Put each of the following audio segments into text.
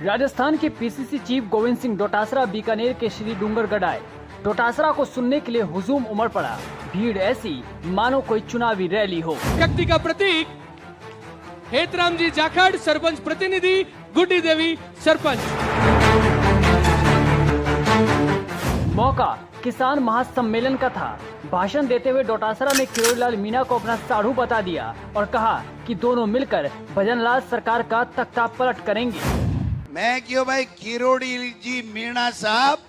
राजस्थान के PCC chief Govind Singh Dotasra Bikaner के श्री डूंगरगढ़ आए। डोटासरा को सुनने के लिए हुजूम उमड़ पड़ा। भीड़ ऐसी मानो कोई चुनावी रैली हो। शक्ति का प्रतीक हेतराम जी जाखड़, सरपंच प्रतिनिधि गुड्डी देवी सरपंच। मौका किसान महासम्मेलन का था। भाषण देते हुए डोटासरा ने किरोड़ीलाल मीणा को अपना साढ़ू बता दिया और कहा कि दोनों मिलकर भजनलाल सरकार का तख्ता पलट करेंगे। मैं क्यों भाई किरोड़ी जी मीणा साहब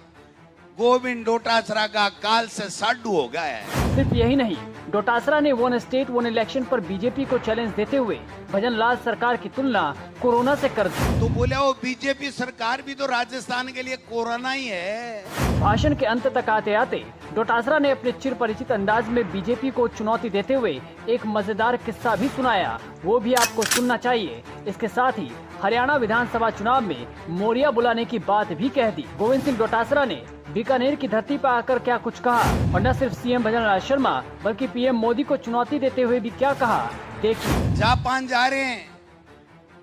गोविंद डोटासरा का काल से साडू हो गया है। सिर्फ यही नहीं, डोटासरा ने वन स्टेट वन इलेक्शन पर बीजेपी को चैलेंज देते हुए भजनलाल सरकार की तुलना कोरोना से कर दी। तो बोले वो बीजेपी सरकार भी तो राजस्थान के लिए कोरोना ही है। भाषण के अंत तक आते आते डोटासरा ने अपने चिर परिचित अंदाज में बीजेपी को चुनौती देते हुए एक मजेदार किस्सा भी सुनाया, वो भी आपको सुनना चाहिए। इसके साथ ही हरियाणा विधानसभा चुनाव में मोरिया बुलाने की बात भी कह दी। गोविंद सिंह डोटासरा ने बीकानेर की धरती पर आकर क्या कुछ कहा और न सिर्फ सीएम भजनलाल शर्मा बल्कि पीएम मोदी को चुनौती देते हुए भी क्या कहा, देखिए। जापान जा रहे हैं,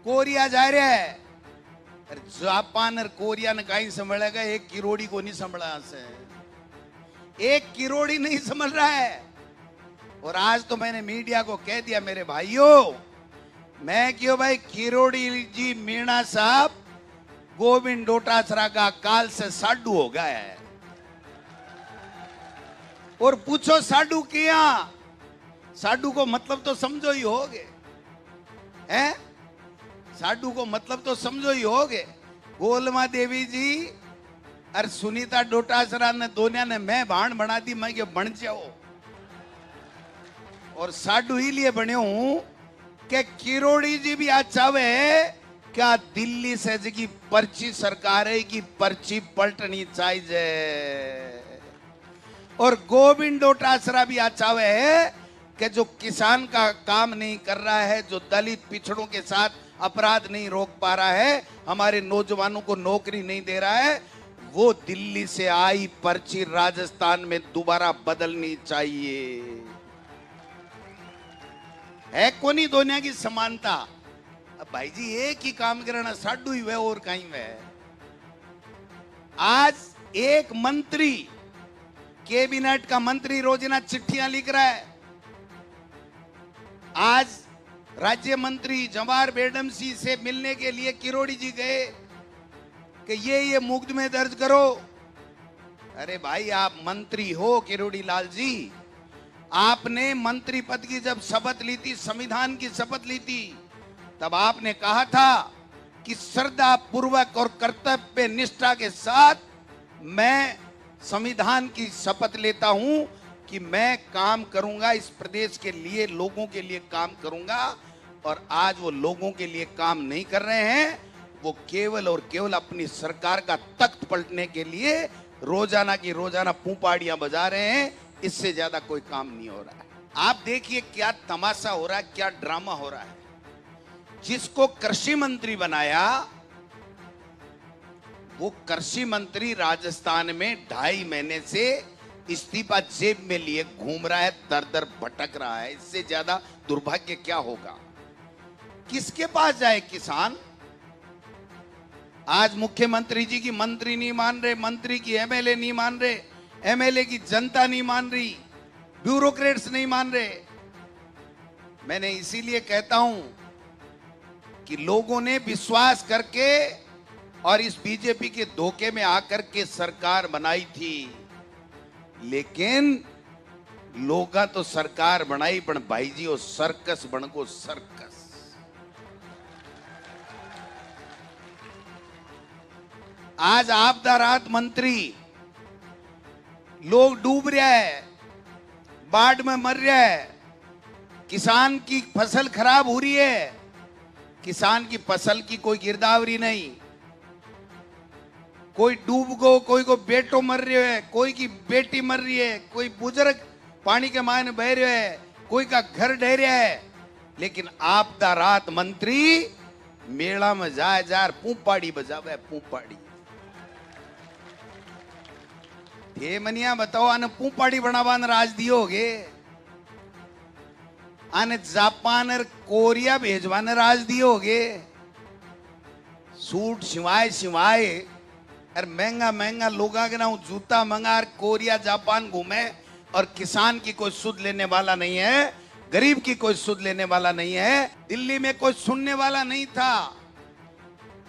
कोरिया जा रहे हैं। जापान और कोरिया ने कहीं संभलेगा, एक किरोड़ी को नहीं संभला से। एक किरोड़ी नहीं संभल रहा है। और आज तो मैंने मीडिया को कह दिया, मेरे भाइयों, मैं क्यों भाई किरोड़ी जी मीणा साहब गोविंद डोटासरा का काल से साडू हो गया है। और पूछो साडू किया, साडू को मतलब तो समझो ही होगे, हैं? साडू को मतलब तो समझो ही होगे। गोलमा देवी जी और सुनीता डोटासरा ने दोनों ने मैं भाण बना दी, मैं ये बन जाओ। और साडू ही लिए बने हूं कि किरोड़ी जी भी आज चाहे क्या दिल्ली से जी पर्ची सरकार है की पर्ची पलटनी चाहिए। और गोविंद डोटासरा भी आज चाहे है कि जो किसान का काम नहीं कर रहा है, जो दलित पिछड़ों के साथ अपराध नहीं रोक पा रहा है, हमारे नौजवानों को नौकरी नहीं दे रहा है, वो दिल्ली से आई पर्ची राजस्थान में दोबारा बदलनी चाहिए। है कोनी दुनिया की समानता। अब भाई जी एक ही काम करना, साडू ही वे और कहीं वे। आज एक मंत्री, कैबिनेट का मंत्री रोजाना चिट्ठियां लिख रहा है। आज राज्य मंत्री जवाहर बेडमसी से मिलने के लिए किरोड़ी जी गए कि ये मुकदमे दर्ज करो। अरे भाई आप मंत्री हो किरोड़ी लाल जी, आपने मंत्री पद की जब शपथ ली थी, संविधान की शपथ ली थी, तब आपने कहा था कि श्रद्धा पूर्वक और कर्तव्य निष्ठा के साथ मैं संविधान की शपथ लेता हूं कि मैं काम करूंगा, इस प्रदेश के लिए, लोगों के लिए काम करूंगा। और आज वो लोगों के लिए काम नहीं कर रहे हैं, वो केवल और केवल अपनी सरकार का तख्त पलटने के लिए रोजाना की रोजाना पूपाड़ियां बजा रहे हैं। इससे ज्यादा कोई काम नहीं हो रहा है। आप देखिए क्या तमाशा हो रहा है, क्या ड्रामा हो रहा है। जिसको कृषि मंत्री बनाया, वो कृषि मंत्री राजस्थान में 2.5 महीने से इस्तीफा जेब में लिए घूम रहा है, दर दर भटक रहा है। इससे ज्यादा दुर्भाग्य क्या होगा। किसके पास जाए किसान। आज मुख्यमंत्री जी की मंत्री नहीं मान रहे, मंत्री की एमएलए नहीं मान रहे, एमएलए की जनता नहीं मान रही, ब्यूरोक्रेट्स नहीं मान रहे। मैंने इसीलिए कहता हूं कि लोगों ने विश्वास करके और इस बीजेपी के धोखे में आकर के सरकार बनाई थी, लेकिन लोगा तो सरकार बनाई पण भाई जी वो सर्कस बन गो सर्कस। आज आपदा राहत मंत्री, लोग डूब रहे हैं, बाढ़ में मर रहे हैं, किसान की फसल खराब हो रही है, किसान की फसल की कोई गिरदावरी नहीं, कोई डूब गो, कोई को बेटो मर रहे है, कोई की बेटी मर रही है, कोई बुजुर्ग पानी के मायने बह रहे है, कोई का घर ढह रहा है। लेकिन आपदा राहत मंत्री मेला में जाए जार पूपाड़ी बजावे, पूपाड़ी। ये मनिया बताओ, आने पूपाड़ी बनावान राज दियोगे, आने जापान और कोरिया भेजवान राज दियोगे। सूट सिवाए सिवाए और महंगा महंगा लोगा के ना जूता मंगा और कोरिया जापान घूमे और किसान की कोई सुध लेने वाला नहीं है, गरीब की कोई सुध लेने वाला नहीं है। दिल्ली में कोई सुनने वाला नहीं था।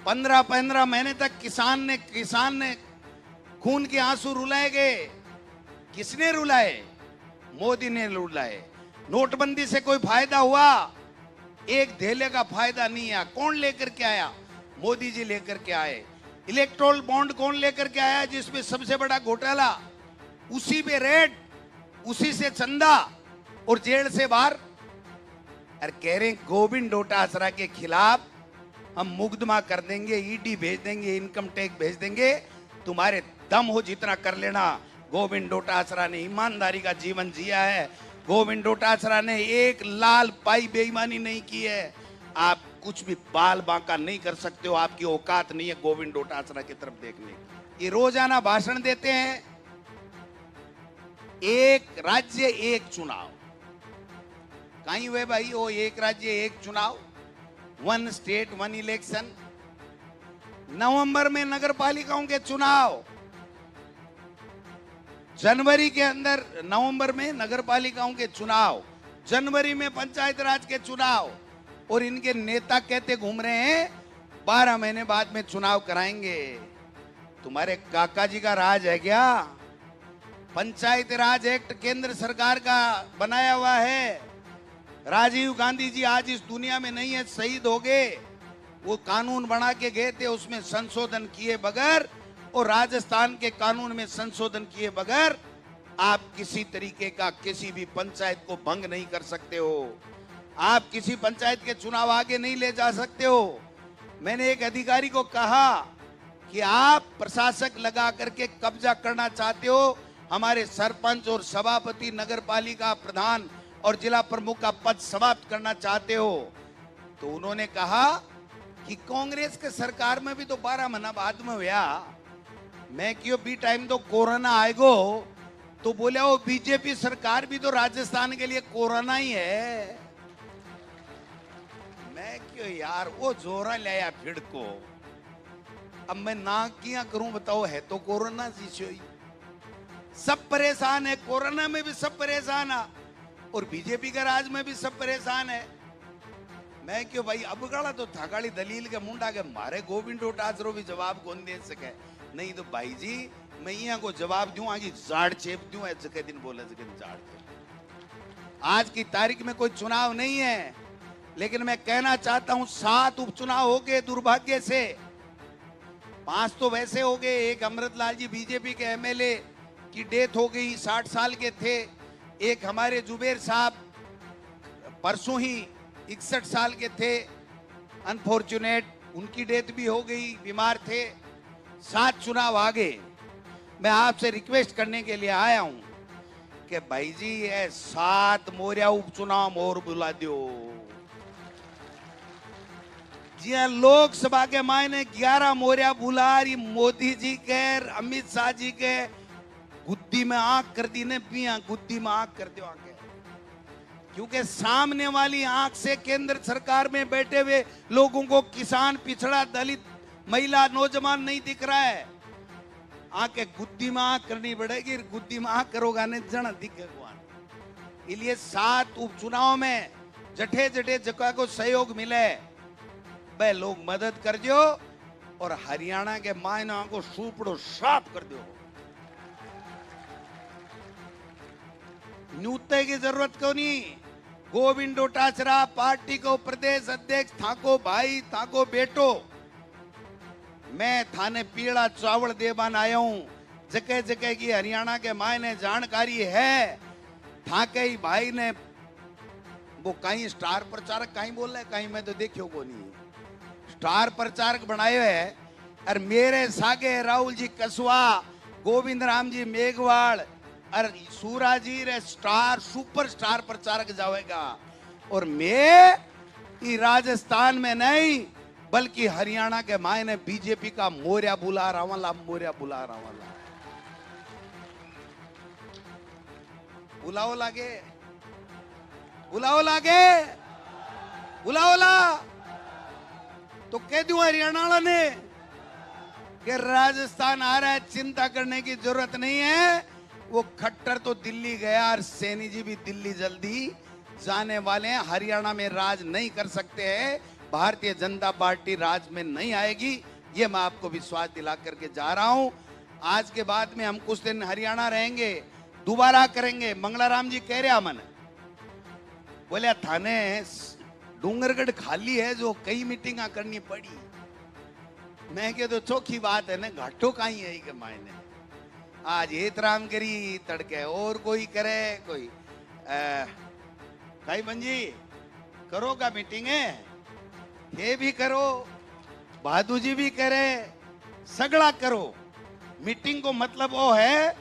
15-15 महीने तक किसान ने खून के आंसू रुलाए गए। किसने रुलाए? मोदी ने रुलाए। नोटबंदी से कोई फायदा हुआ? एक धेले का फायदा नहीं आया। कौन लेकर के आया? मोदी जी लेकर के आए। इलेक्ट्रोल बॉन्ड कौन लेकर के आया? जिसमें सबसे बड़ा घोटाला, उसी पे रेड, उसी से चंदा और जेल से बाहर। और कह रहे गोविंद डोटासरा के खिलाफ हम मुकदमा कर देंगे, ईडी भेज देंगे, इनकम टैक्स भेज देंगे, तुम्हारे दम हो जितना कर लेना। गोविंद डोटासरा ने ईमानदारी का जीवन जिया है। गोविंद डोटासरा ने एक लाल पाई बेईमानी नहीं की है। आप कुछ भी बाल बांका नहीं कर सकते हो। आपकी औकात नहीं है गोविंद डोटासरा की तरफ देखने की। ये रोजाना भाषण देते हैं, एक राज्य एक चुनाव। कहीं हुए भाई वो एक राज्य एक चुनाव, 1 स्टेट 1 इलेक्शन। नवंबर में नगर पालिकाओं के चुनाव, जनवरी के अंदर, नवंबर में नगर पालिकाओं के चुनाव, जनवरी में पंचायत राज के चुनाव। और इनके नेता कहते घूम रहे हैं 12 महीने बाद में चुनाव कराएंगे। तुम्हारे काका जी का राज है क्या? पंचायत राज एक्ट केंद्र सरकार का बनाया हुआ है। राजीव गांधी जी आज इस दुनिया में नहीं है, शहीद हो गए। वो कानून बना के गए थे, उसमें संशोधन किए बगैर, और राजस्थान के कानून में संशोधन किए बगैर आप किसी तरीके का किसी भी पंचायत को भंग नहीं कर सकते हो। आप किसी पंचायत के चुनाव आगे नहीं ले जा सकते हो। मैंने एक अधिकारी को कहा कि आप प्रशासक लगा करके कब्जा करना चाहते हो, हमारे सरपंच और सभापति, नगर पालिका प्रधान और जिला प्रमुख का पद समाप्त करना चाहते हो। तो उन्होंने कहा कि कांग्रेस के सरकार में भी तो 12 महीना बाद में हुआ। मैं क्यों बी टाइम तो कोरोना आएगो, तो बोले वो बीजेपी सरकार भी तो राजस्थान के लिए कोरोना ही है। मैं क्यों यार, वो जोरा लाया फिर को। अब मैं ना क्या करूं बताओ, है तो कोरोना ही। सब परेशान है, कोरोना में भी सब परेशान है और बीजेपी के राज में भी सब परेशान है। मैं क्यों भाई, अब गड़ा तो थकाड़ी दलील के मुंडा के मारे गोविंद डोटासरा भी जवाब कौन दे सके। नहीं तो भाई जी मैं यहाँ को जवाब दूं, आगे जाड़ चेप दूं, जगह दिन बोले जगह जाड़ चेप। आज की तारीख में कोई चुनाव नहीं है, लेकिन मैं कहना चाहता हूं 7 उपचुनाव हो गए दुर्भाग्य से। 5 तो वैसे हो गए। एक अमृतलाल जी बीजेपी के एमएलए की डेथ हो गई, 60 साल के थे। एक हमारे जुबेर साहब परसों ही 61 साल के थे, अनफॉर्चुनेट, उनकी डेथ भी हो गई, बीमार थे। 7 चुनाव आ गए। मैं आपसे रिक्वेस्ट करने के लिए आया हूं कि भाई जी ये 7 मोरिया उपचुनाव और बुला दो। जी लोकसभा के मायने 11 मोरिया बुला रही, मोदी जी के, अमित शाह जी के गुद्दी में आंख कर दी ने, पिया गुद्दी में आंख कर दो आंखें। क्योंकि सामने वाली आंख से केंद्र सरकार में बैठे हुए लोगों को किसान, पिछड़ा, दलित, महिला, नौजवान नहीं दिख रहा है। आंखें गुद्दी में आंख करनी पड़ेगी। गुद्दी में आंख करोगा ने जन दिखेगा। इसलिए 7 उपचुनाव में जठे जठे जगह को सहयोग मिले वह लोग मदद कर दो और हरियाणा के मायना को सूपड़ो साफ कर दो। न्यूते की जरूरत क्यों नहीं। गोविंद डोटासरा पार्टी को प्रदेश अध्यक्ष थाको भाई, थाको बेटो। मैं थाने पीड़ा चावल देवान आया हूं। जगह जगह की हरियाणा के मायने जानकारी है। थाके ही भाई ने वो कहीं स्टार प्रचारक कहीं बोल रहे, कहीं मैं तो देखियो को नहीं, स्टार प्रचारक बनाए है। और मेरे सागे राहुल जी कसवा, गोविंद राम जी मेघवाल और सूरा जी रे स्टार सुपर स्टार प्रचारक जाएगा। और मैं राजस्थान में नहीं बल्कि हरियाणा के मायने बीजेपी का मोरिया बुला रहा वाला, मोरिया बुला रहा वाला। बुलाओ लागे, बुलाओ लागे, बुलाओ ला। तो कह दूं हरियाणा वाला ने कि राजस्थान आ रहा है, चिंता करने की जरूरत नहीं है। वो खट्टर तो दिल्ली गया और सैनी जी भी दिल्ली जल्दी जाने वाले हैं। हरियाणा में राज नहीं कर सकते हैं, भारतीय जनता पार्टी राज में नहीं आएगी, ये मैं आपको विश्वास दिला करके जा रहा हूं। आज के बाद में हम कुछ दिन हरियाणा रहेंगे, दोबारा करेंगे। मंगलाराम जी कह रहे मन बोले थाने डूंगरगढ़ खाली है जो कई मीटिंगा करनी पड़ी। मैं कह तो चौखी बात है ना, घाटो कहीं है के मायने आज हेतराम करी तड़के और कोई करे कोई कई बंजी करो का मीटिंग है, ये भी करो, बहादुर जी भी करे, सगड़ा करो। मीटिंग को मतलब वो है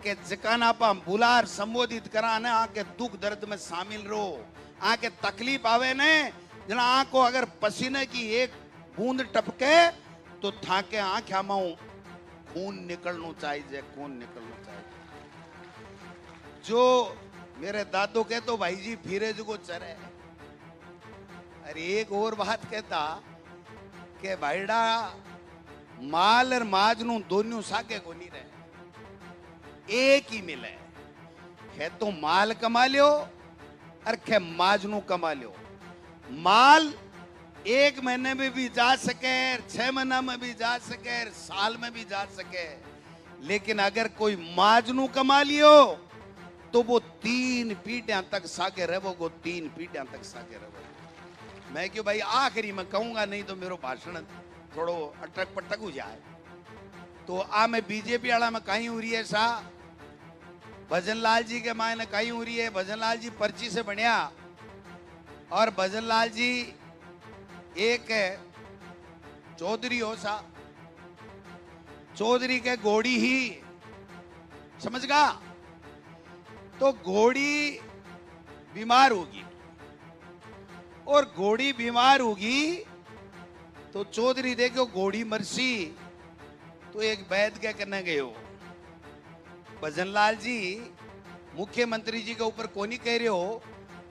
कि जकाना पा बुलार संबोधित करा ने आके दुख दर्द में शामिल रहो, आके तकलीफ आवे ने जना आंखों अगर पसीने की एक बूंद टपके तो थाके आंखें माऊ खून निकलना चाहिए, खून निकलना चाहिए। जो मेरे दादू के तो भाई जी फिरे जो चरे। अरे एक और बात कहता कि भाईडा माल और माज नु दोनों सागे को नहीं रहे, एक ही मिले। खे तो माल कमा लियो और खे माज नु कमा लियो। माल 1 महीने में भी जा सके, 6 महीना में भी जा सके, साल में भी जा सके, लेकिन अगर कोई माजनू कमा लियो तो वो 3 पीढ़ियां तक सागे रहोगो, 3 पीढ़ियां तक सागे रहोगो। मैं क्यों भाई आखिरी में कहूंगा, नहीं तो मेरा भाषण थोड़ो अटक पटक हो जाए। तो आ मैं बीजेपी वाला में कहीं हो रही है सा, भजन लाल जी के मायने कहीं हो रही है। भजन लाल जी पर्ची से बढ़िया, और भजन लाल जी एक चौधरी हो सा, चौधरी के घोड़ी ही समझ गा। तो घोड़ी बीमार होगी, और घोड़ी बीमार होगी तो चौधरी देखो घोड़ी मरसी तो एक वैद्य के करने गए हो। भजन लाल जी मुख्यमंत्री जी के ऊपर को नहीं कह रहे हो,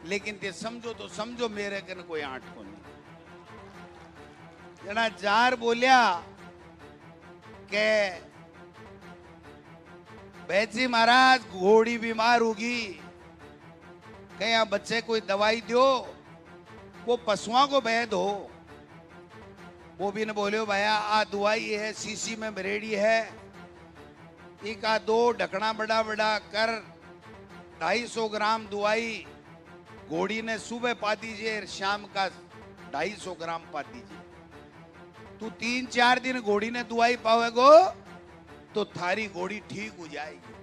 लेकिन ते समझो तो समझो मेरे कन कोई आंट को नहीं। जना जार बोलिया के बैजी महाराज घोड़ी बीमार होगी, कहीं बच्चे कोई दवाई दो, वो पशुओं को बैद हो। वो भी ने बोले भैया आ दवाई है सीसी में भरेड़ी है, एक आ 2 ढकना बड़ा बड़ा कर 250 ग्राम दवाई घोड़ी ने सुबह पा दीजिए, शाम का 250 ग्राम पा दीजिए। तू 3-4 दिन घोड़ी ने दवाई पावेगो तो थारी घोड़ी ठीक हो जाएगी।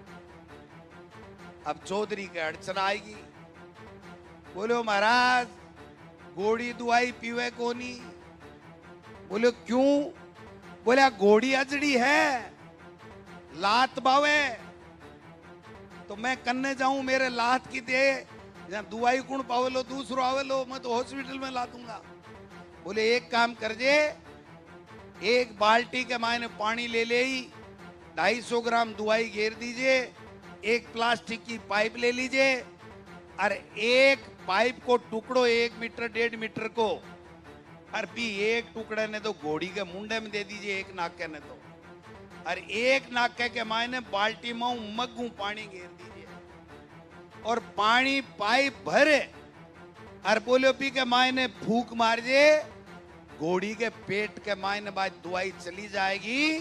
अब चौधरी के अड़चन आएगी, बोलो महाराज घोड़ी दवाई पीवे कोनी। बोले क्यों? बोले घोड़ी अजड़ी है, लात बावे, तो मैं कन्ने जाऊं मेरे लात की दे, जहां दवाई कुण पावेलो दूसरो आवेलो, मैं तो हॉस्पिटल में ला दूंगा। बोले एक काम कर जे, एक बाल्टी के मायने पानी ले ले, 250 ग्राम दवाई घेर दीजिए, एक प्लास्टिक की पाइप ले लीजिए, और एक पाइप को टुकड़ो 1 मीटर 1.5 मीटर को, और भी एक टुकड़े ने तो घोड़ी के मुंडे में दे दीजिए, एक नाके ने तो, और एक नाके के मायने बाल्टी में मग्गू पानी घेर दीजिए, और पानी पाइप भरे और बोलो पी के मायने फूक मार जे, घोड़ी के पेट के मायने बाद दवाई चली जाएगी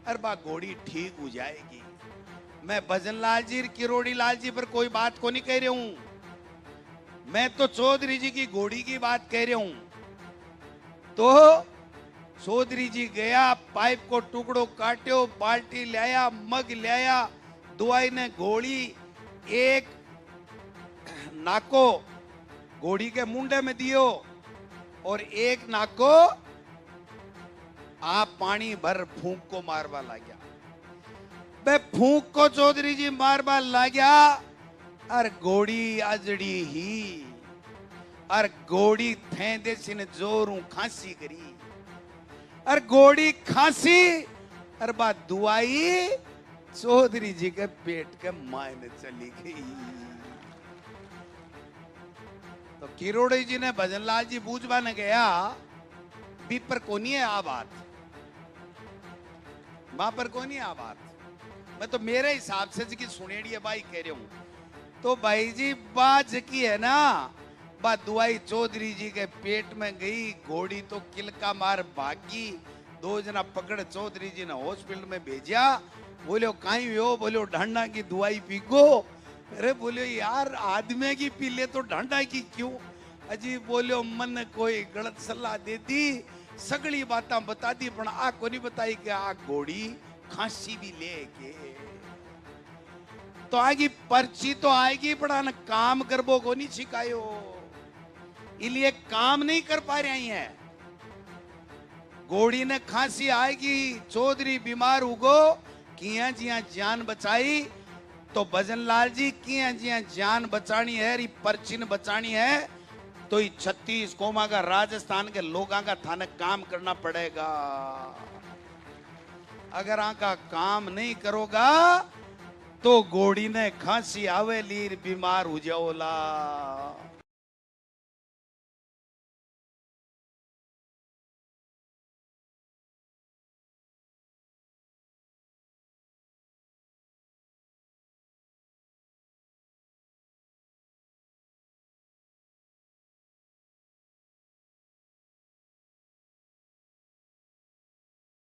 और बा घोड़ी ठीक हो जाएगी। मैं भजन लाल जी किरोड़ी लाल जी पर कोई बात को नहीं कह रहा हूं, मैं तो चौधरी जी की घोड़ी की बात कह रहा हूं। तो चौधरी जी गया, पाइप को टुकड़ो काट्यो, बाल्टी लाया, मग लाया, दवाई ने घोड़ी एक नाको घोड़ी के मुंडे में दियो, और एक नाको आप पानी भर फूंक को मारवा ला गया। बे फूंक को चौधरी जी मारवा ला गया, और घोड़ी अजड़ी ही, और घोड़ी थे देसी ने जोरू खांसी करी, और घोड़ी खांसी, और बात दुआई चौधरी जी के पेट के मायने चली गई। तो किरोड़ी जी ने भजन लाल जी बूझवा ने गया, अभी पर कोनी है आ बात, वहां पर कोनी है आ बात। मैं तो मेरे हिसाब से जी की सुनेड़ी है भाई कह रहा हूं। तो भाई जी बाज की है ना, बा दुआई चौधरी जी के पेट में गई, घोड़ी तो किलका मार भागी। 2 जना पकड़ चौधरी जी ने हॉस्पिटल में भेजा। बोलो कहीं हो, बोलो ढांडा की दवाई पीगो। अरे बोलो यार आदमी की पी ले तो ढांडा की क्यों? अजी बोलो मन कोई गलत सलाह दे दी, सगली बातें बता दी, पण आ को नहीं बताई कि आ घोड़ी खांसी भी लेके तो आएगी। पर्ची तो आएगी, पण काम करबो को नहीं सिखायो, इसलिए काम नहीं कर पा रही हैं। घोड़ी ने खांसी आएगी, चौधरी बीमार हुगो, किया जिया जान बचाई। तो भजन लाल जी किया जिया जान बचानी है, री पर्ची ने बचानी है, तो 36 कोमा का राजस्थान के लोगों का थाने काम करना पड़ेगा। अगर आका काम नहीं करोगा तो घोड़ी ने खांसी आवे लीर बीमार हो जाओला।